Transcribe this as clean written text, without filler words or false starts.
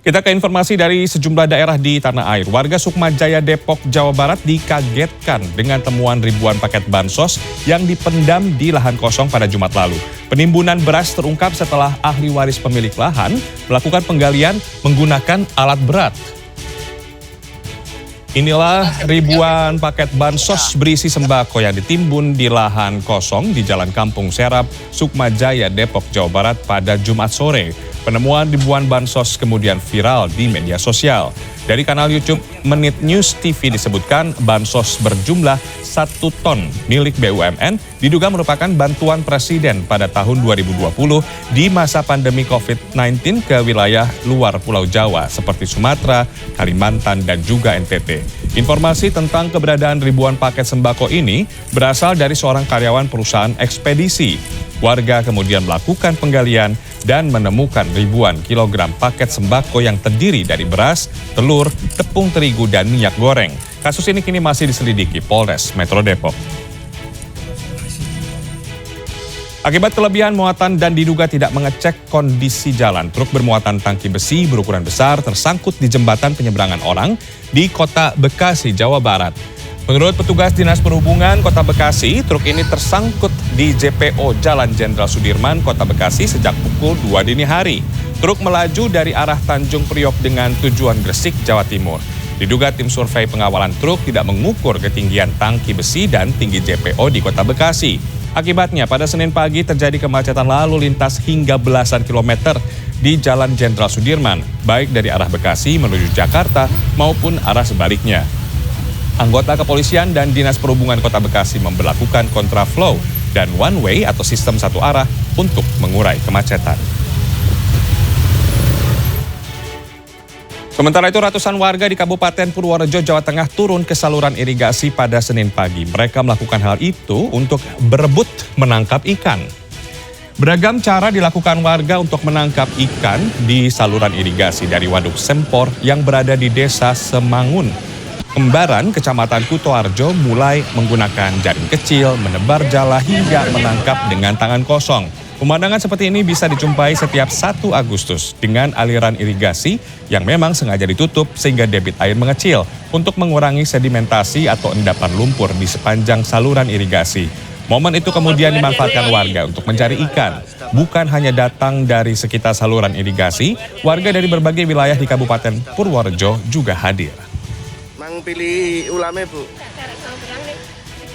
Kita ke informasi dari sejumlah daerah di tanah air. Warga Sukmajaya, Depok, Jawa Barat dikagetkan dengan temuan ribuan paket bansos yang dipendam di lahan kosong pada Jumat lalu. Penimbunan beras terungkap setelah ahli waris pemilik lahan melakukan penggalian menggunakan alat berat. Inilah ribuan paket bansos berisi sembako yang ditimbun di lahan kosong di Jalan Kampung Serap, Sukmajaya, Depok, Jawa Barat pada Jumat sore. Penemuan ribuan bansos kemudian viral di media sosial. Dari kanal YouTube Menit News TV disebutkan bansos berjumlah 1 ton milik BUMN diduga merupakan bantuan Presiden pada tahun 2020 di masa pandemi COVID-19 ke wilayah luar Pulau Jawa seperti Sumatera, Kalimantan, dan juga NTT. Informasi tentang keberadaan ribuan paket sembako ini berasal dari seorang karyawan perusahaan ekspedisi. Warga kemudian melakukan penggalian dan menemukan ribuan kilogram paket sembako yang terdiri dari beras, telur, tepung terigu, dan minyak goreng. Kasus ini kini masih diselidiki Polres Metro Depok. Akibat kelebihan muatan dan diduga tidak mengecek kondisi jalan, truk bermuatan tangki besi berukuran besar tersangkut di jembatan penyeberangan orang di Kota Bekasi, Jawa Barat. Menurut petugas Dinas Perhubungan Kota Bekasi, truk ini tersangkut di JPO Jalan Jenderal Sudirman, Kota Bekasi sejak pukul 2 dini hari. Truk melaju dari arah Tanjung Priok dengan tujuan Gresik, Jawa Timur. Diduga tim survei pengawalan truk tidak mengukur ketinggian tangki besi dan tinggi JPO di Kota Bekasi. Akibatnya pada Senin pagi terjadi kemacetan lalu lintas hingga belasan kilometer di Jalan Jenderal Sudirman, baik dari arah Bekasi menuju Jakarta maupun arah sebaliknya. Anggota kepolisian dan Dinas Perhubungan Kota Bekasi memberlakukan kontraflow dan one way atau sistem satu arah untuk mengurai kemacetan. Sementara itu ratusan warga di Kabupaten Purworejo, Jawa Tengah turun ke saluran irigasi pada Senin pagi. Mereka melakukan hal itu untuk berebut menangkap ikan. Beragam cara dilakukan warga untuk menangkap ikan di saluran irigasi dari Waduk Sempor yang berada di Desa Semangun, Kembaran, Kecamatan Kutoarjo, mulai menggunakan jaring kecil, menebar jala hingga menangkap dengan tangan kosong. Pemandangan seperti ini bisa dijumpai setiap 1 Agustus dengan aliran irigasi yang memang sengaja ditutup sehingga debit air mengecil untuk mengurangi sedimentasi atau endapan lumpur di sepanjang saluran irigasi. Momen itu kemudian dimanfaatkan warga untuk mencari ikan. Bukan hanya datang dari sekitar saluran irigasi, warga dari berbagai wilayah di Kabupaten Purworejo juga hadir. Mang pilih ulame, Bu.